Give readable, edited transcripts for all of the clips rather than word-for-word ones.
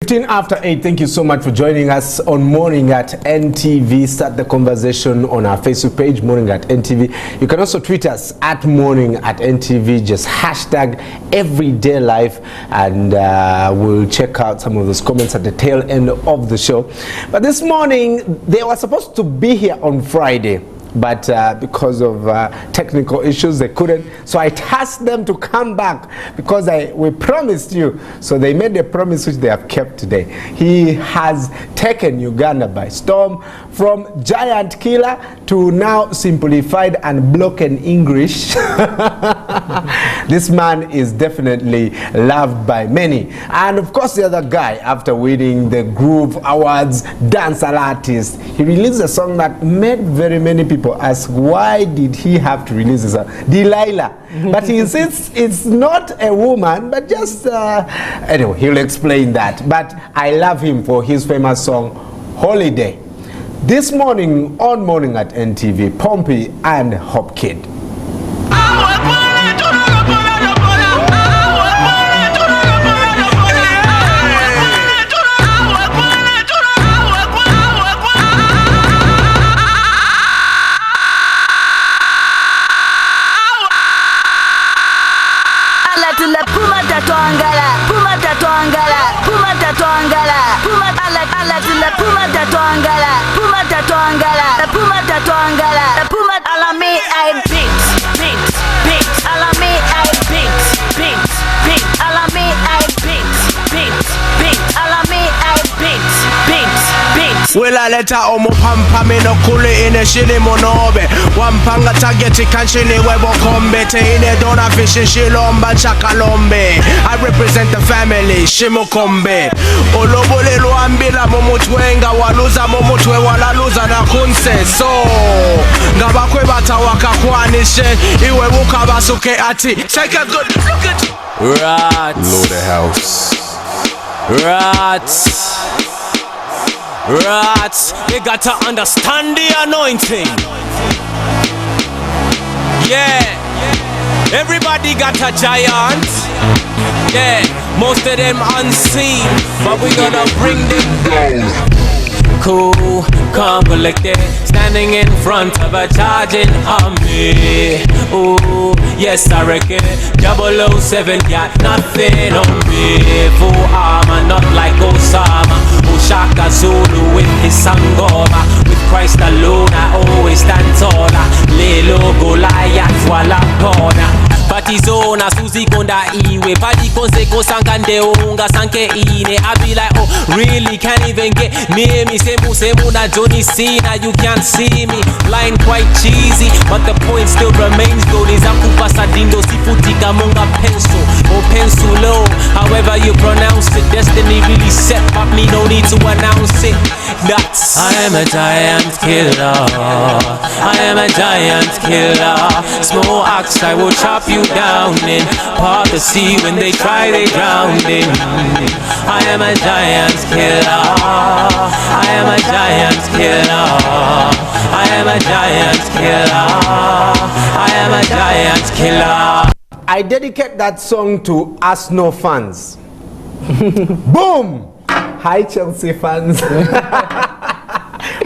15 after 8. Thank you so much for joining us on Morning at NTV. Start the conversation on our Facebook page, Morning at NTV. You can also tweet us at Morning at NTV. Just hashtag Everyday Life, and we'll check out some of those comments at the tail end of the show. But this morning, they were supposed to be here on Friday, but because of technical issues they couldn't, so I tasked them to come back because we promised you. So they made a promise which they have kept today. He has taken Uganda by storm, from giant killer to now simplified and broken English. This man is definitely loved by many. And of course the other guy, after winning the Groove Awards Dancer Artist, he released a song that made very many people ask, why did he have to release this song? Delilah. But he insists it's not a woman, but just anyway, he'll explain that. But I love him for his famous song Holiday. This morning on Morning at NTV, Pompi and Hop Kid. Well, I let her omo pampa me no kule ine shili monobe. Wampanga tageti kanchini webo kombe. Te ine dona fishi shilomba chakalombe. I represent the family, shimukombe. Olobole luambila momutwenga. Waluza momutwe walaluza na kunse. So, ngabakwe bata wakakwanishe. Iwe wuka basuke ati. Take a good look at you. Rats. Load the house. Rats. Rats, they got to understand the anointing. Yeah, everybody got a giant. Yeah, most of them unseen, but we gonna bring them down. Cool, calm, collected, standing in front of a charging army. Ooh, yes I reckon 007 got nothing on me. Full armor, not like Osama. Shaka Zulu with his sangoma. With Christ alone I always stand taller. Lelo Goliath wala kona. Patizona Suzy Konda iwe. Padi konse kosangande unga sanke ine. I be like, oh really, can't even get near me. Semu na Johnny Cena, you can't see me. Line quite cheesy, but the point still remains though. Nizakupa sadindo sifutika munga pencil. Or pencil however you pronounce it. Destiny really set up me, no need to announce it. That's I am a giant killer. I am a giant killer. Small axe I will chop you down in. Part the sea when they try they drown in. I am a giant killer. I am a giant killer. I am a giant killer. I am a giant killer. I dedicate that song to Arsenal fans. Boom! Hi Chelsea fans.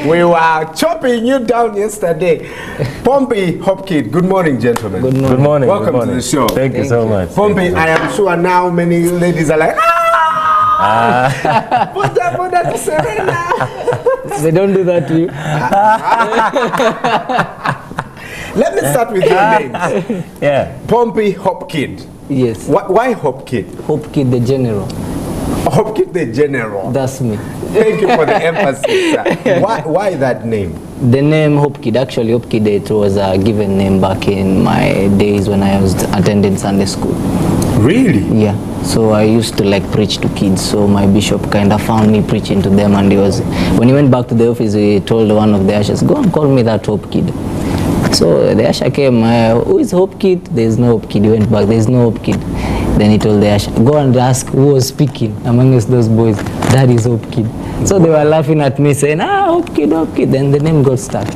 We were chopping you down yesterday. Pompi, Hop Kid, good morning, gentlemen. Good morning. Good morning. Welcome good morning. to the show. Thank you so much. Pompi, I am sure now many ladies are like, put that to Serena. They don't do that to you. Let me start with your names. Yeah. Pompi, Hop Kid. Yes. Why Hop Kid? Hop Kid the General. Hop Kid the General. That's me. Thank you for the emphasis. Why that name? The name Hop Kid, actually Hop Kid, it was a given name back in my days when I was attending Sunday school. Really? Yeah. So I used to like preach to kids. So my bishop kind of found me preaching to them, and when he went back to the office, he told one of the ushers, go and call me that Hop Kid. So the usher came, who is Hop Kid? There's no Hop Kid. He went back, there's no Hop Kid. Then he told the usher, go and ask who was speaking amongst those boys. That is Hop Kid. So they were laughing at me saying, Hop Kid, Hop Kid. Then the name got stuck.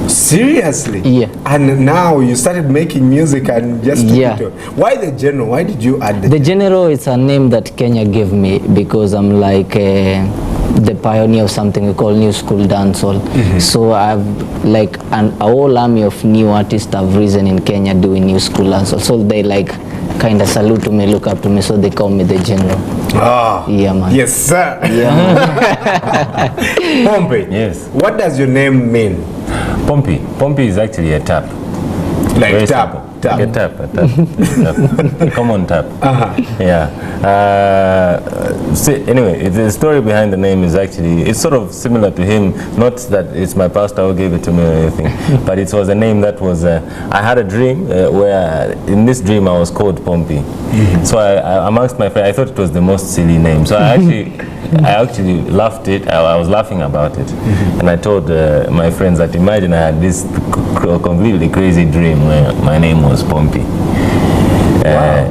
Seriously? Yeah. And now you started making music and just took Yeah. it to- Why the general? Why did you add The General is a name that Kenya gave me because I'm like the pioneer of something we call new school dancehall. So I've like a whole army of new artists have risen in Kenya doing new school dancehall. So they like kind of salute to me, look up to me, so they call me the General. Ah, Yeah, man. yes, sir. Yeah, man. Pompi. Yes. What does your name mean? Pompi. Pompi is actually a tap. Like Very tap. simple. Tap. Like a tap. Tap. Common tap. Yeah. Anyway, the story behind the name is actually, it's sort of similar to him. Not that it's my pastor who gave it to me or anything, but it was a name that was, I had a dream where in this dream I was called Pompi. So I amongst my friends, I thought it was the most silly name. So I actually laughed it. I was laughing about it. And I told my friends that imagine I had this completely crazy dream where my name was Pompi.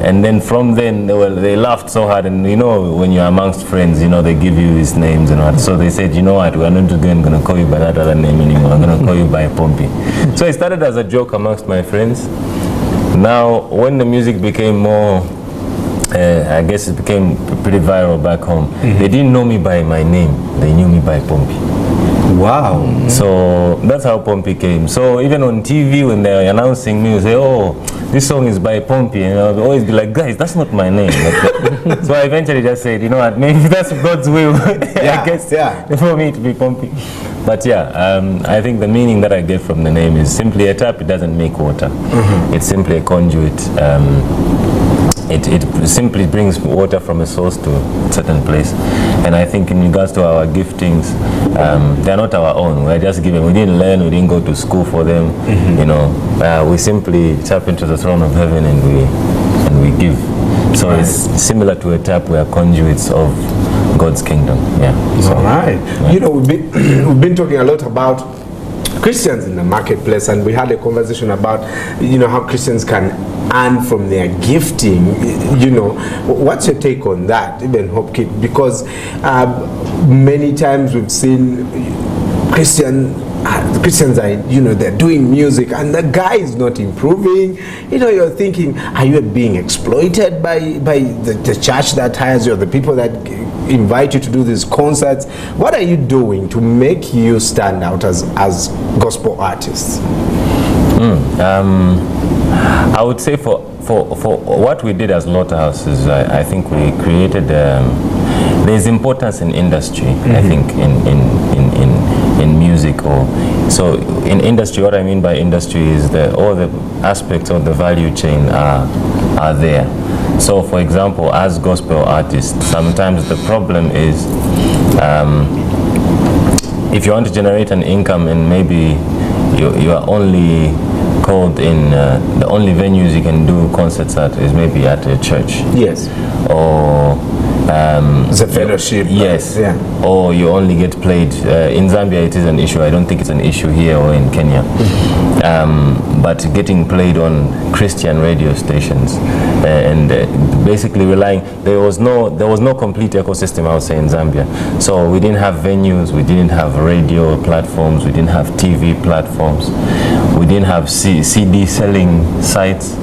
And then from then, they laughed so hard, and you know, when you're amongst friends, you know, they give you these names and what. So they said, you know what, we're not going to call you by that other name anymore. I'm going to call you by Pompi. So it started as a joke amongst my friends. Now, when the music became more, I guess it became pretty viral back home. They didn't know me by my name. They knew me by Pompi. Wow. So that's how Pompi came. So even on TV, when they're announcing me, they say, oh, this song is by Pompi. And I'll always be like, guys, that's not my name. So I eventually just said, you know what, maybe that's God's will. I guess for me to be Pompi. But yeah, I think the meaning that I get from the name is simply a tap. It doesn't make water. It's simply a conduit. It simply brings water from a source to a certain place. And I think in regards to our giftings, they're not our own. We're just given. We didn't learn, we didn't go to school for them. You know, we simply tap into the throne of heaven and we give. So it's similar to a tap. We are conduits of God's kingdom. Yeah. So, All right. Yeah. You know, we've been talking a lot about Christians in the marketplace, and we had a conversation about, you know, how Christians can earn from their gifting. You know, what's your take on that, even Hope Kid? Because many times we've seen Christians are, you know, they're doing music and the guy is not improving. You know, you're thinking, are you being exploited by the church that hires you, or the people that invite you to do these concerts? What are you doing to make you stand out as gospel artists? I would say for what we did as Slaughterhouse is I think we created there's importance in industry. I think in music, or so in industry. What I mean by industry is all the aspects of the value chain are there. So for example, as gospel artists, sometimes the problem is if you want to generate an income and maybe you are only called in the only venues you can do concerts at is maybe at a church. Yes. Or it's a fellowship. Yes. Yeah. Or you only get played in Zambia. It is an issue. I don't think it's an issue here or in Kenya. But getting played on Christian radio stations and basically relying, there was no complete ecosystem, I would say, in Zambia. So we didn't have venues, we didn't have radio platforms, we didn't have TV platforms, we didn't have CD selling sites.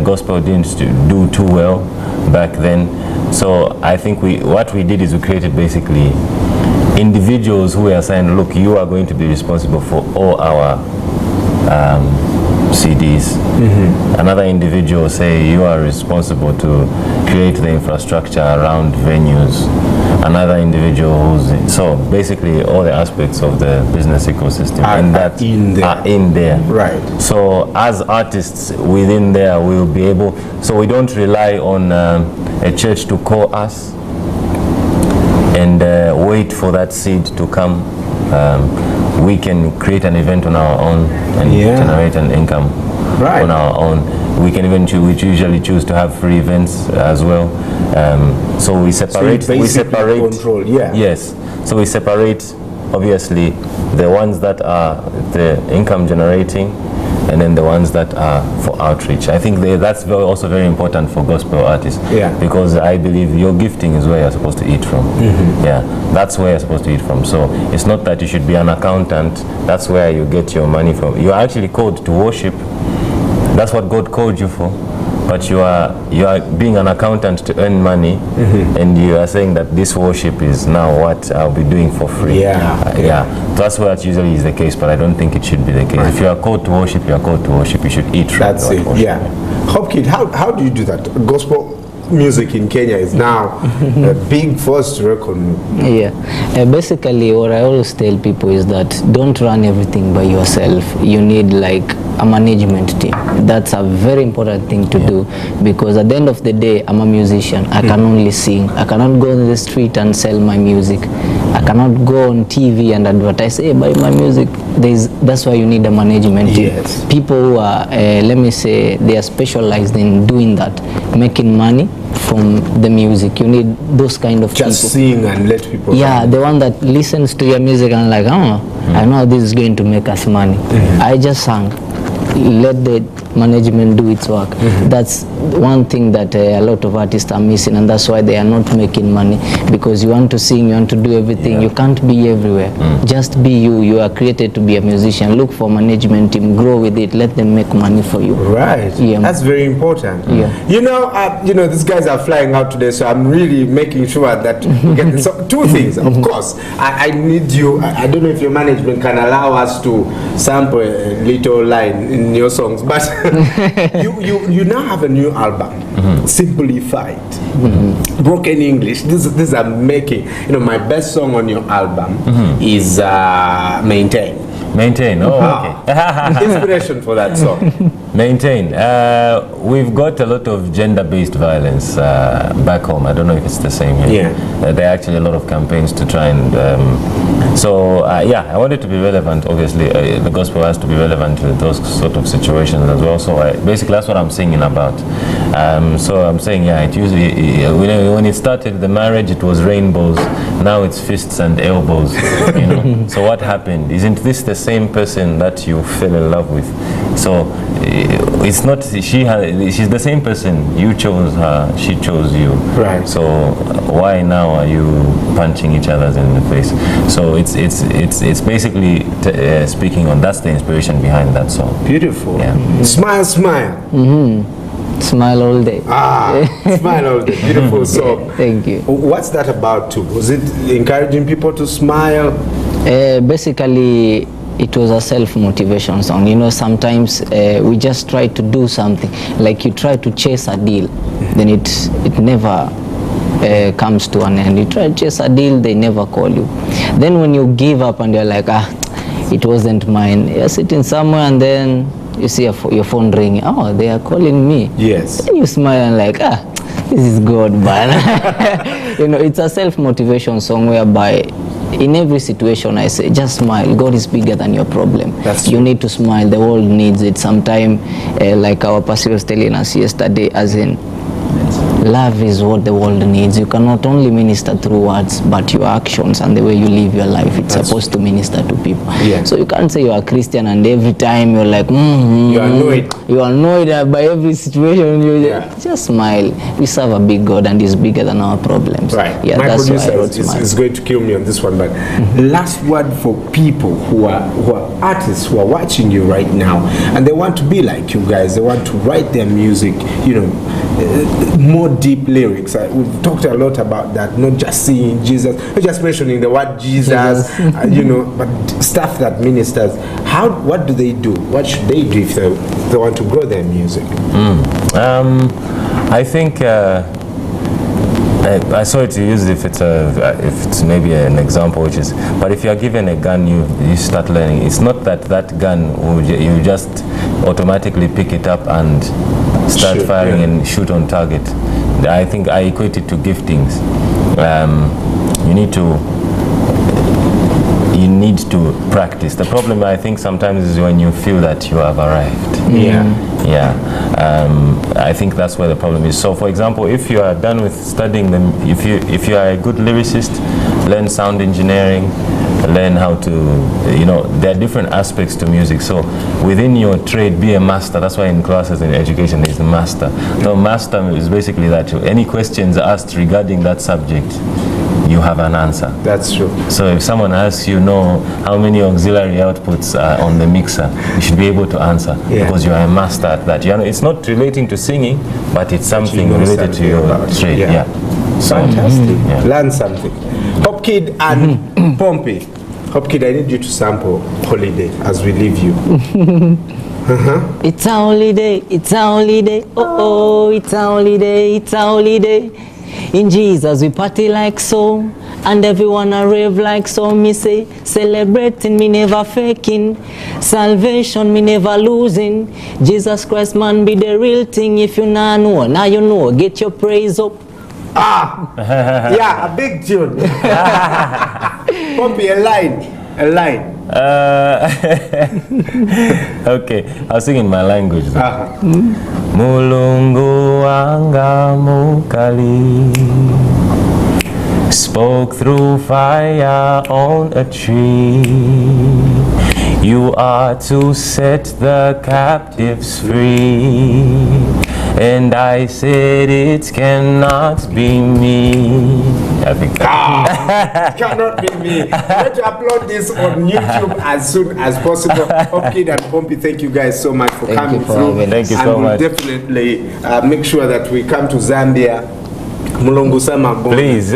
Gospel didn't do too well back then. So I think what we did is we created basically individuals who were saying, look, you are going to be responsible for all our CDs. Another individual say you are responsible to create the infrastructure around venues. Another individual who's so basically all the aspects of the business ecosystem are in there. Right. So as artists within there, we'll be able. So we don't rely on a church to call us and wait for that seed to come. We can create an event on our own and generate an income on our own. We can even we usually choose to have free events as well. So we separate. So control. Yeah. Yes. So we separate obviously the ones that are the income generating and then the ones that are for outreach. I think that's also very important for gospel artists. Yeah. Because I believe your gifting is where you're supposed to eat from. Yeah, that's where you're supposed to eat from. So it's not that you should be an accountant. That's where you get your money from. You're actually called to worship. That's what God called you for. But you are being an accountant to earn money, and you are saying that this worship is now what I'll be doing for free. Yeah. That's what usually is the case, but I don't think it should be the case. Right. If you are called to worship, you are called to worship. You should eat from That's it. worship. Yeah. Hopkid, how do you do that? Gospel music in Kenya is now a big force to reckon with. Yeah. Basically, what I always tell people is that don't run everything by yourself. You need like a management team. That's a very important thing to do, because at the end of the day, I'm a musician. I can only sing. I cannot go on the street and sell my music. I cannot go on TV and advertise, hey, buy my music. That's why you need a management team. Yes. People who are, let me say, they are specialized in doing that, making money from the music. You need those kind of Just people. sing and let people. Yeah, the one that listens to your music and like, oh, I know this is going to make us money. I just sang. Let the management do its work. That's one thing that a lot of artists are missing, and that's why they are not making money, because you want to sing, you want to do everything. You can't be everywhere. Just be you. You are created to be a musician. Look for management team, grow with it, let them make money for you. Right. Yeah. That's very important. Yeah. You know, these guys are flying out today, so I'm really making sure that we get this. So, two things. Of course, I need you. I don't know if your management can allow us to sample a little line in your songs, but you now have a new album, Simplified, Broken English. This I'm making. You know, my best song on your album is Maintain. Maintain. Oh, okay. Inspiration for that song. Maintain. We've got a lot of gender-based violence back home. I don't know if it's the same here. Yeah. There are actually a lot of campaigns to try and... yeah, I want it to be relevant. Obviously, the gospel has to be relevant to those sort of situations as well. So basically, that's what I'm singing about. So I'm saying, yeah, it usually... when it started, the marriage, it was rainbows. Now it's fists and elbows. You know. So what happened? Isn't this the same person that you fell in love with? So it's not she's the same person. You chose her, she chose you. Right. So why now are you punching each other in the face? So it's basically speaking on, that's the inspiration behind that song. Beautiful. Yeah. Smile, smile. Smile all day. Smile all day. Beautiful song. Thank you. What's that about too? Was it encouraging people to smile? Basically, it was a self-motivation song. You know, sometimes we just try to do something. Like you try to chase a deal, then it never comes to an end. You try to chase a deal, they never call you. Then when you give up and you're like, it wasn't mine. You're sitting somewhere and then you see your phone ringing. Oh, they are calling me. Yes. Then you smile and like, this is good, man. You know, it's a self-motivation song whereby in every situation I say, just smile. God is bigger than your problem. You need to smile. The world needs it. Sometime, like our pastor was telling us yesterday, as in, love is what the world needs. You cannot only minister through words, but your actions and the way you live your life, it's supposed to minister to people. Yeah. So you can't say you're a Christian and every time you're like, you're annoyed. You're annoyed by every situation. Just smile. We serve a big God and He's bigger than our problems. Right. Yeah, My that's producer why I wrote is going to kill me on this one, but last word for people who are artists who are watching you right now and they want to be like you guys. They want to write their music, you know, more deep lyrics. We've talked a lot about that, not just singing Jesus, not just mentioning the word Jesus, you know, but stuff that ministers. What do they do? What should they do if they want to grow their music? I think I saw it used if it's maybe an example, which is, but if you are given a gun, you start learning. It's not that gun you just automatically pick it up and start firing and shoot on target. I think I equate it to giftings. You need to practice. The problem I think sometimes is when you feel that you have arrived. I think that's where the problem is. So for example, if you are done with studying them, if you are a good lyricist, learn sound engineering, learn how to, there are different aspects to music. So within your trade, be a master. That's why in classes in education there's a master. So master is basically that any questions asked regarding that subject, you have an answer. That's true. So if someone asks you, how many auxiliary outputs are on the mixer, you should be able to answer because you are a master at that. It's not relating to singing, but it's something related to your trade. Yeah. So, fantastic. Learn something. Hop Kid and Pompi. Hop Kid, I need you to sample Holiday as we leave you. It's a holiday, it's a holiday, oh, it's a holiday, it's a holiday. In Jesus we party like so, and everyone a rave like so. Me say, celebrating, me never faking. Salvation, me never losing. Jesus Christ, man, be the real thing. If you nah know, now you know, get your praise up. Yeah, a big tune. Pompi, a line. Okay, I'll sing in my language. Mulungu wanga mukali spoke through fire on a tree. You are to set the captives free. And I said it cannot be me. I think that. Cannot be me. Let's upload this on YouTube as soon as possible. Hop Kid and Pompi, thank you guys so much for coming through. Thank you so much. And we'll definitely make sure that we come to Zambia. Mulungu sama. Please.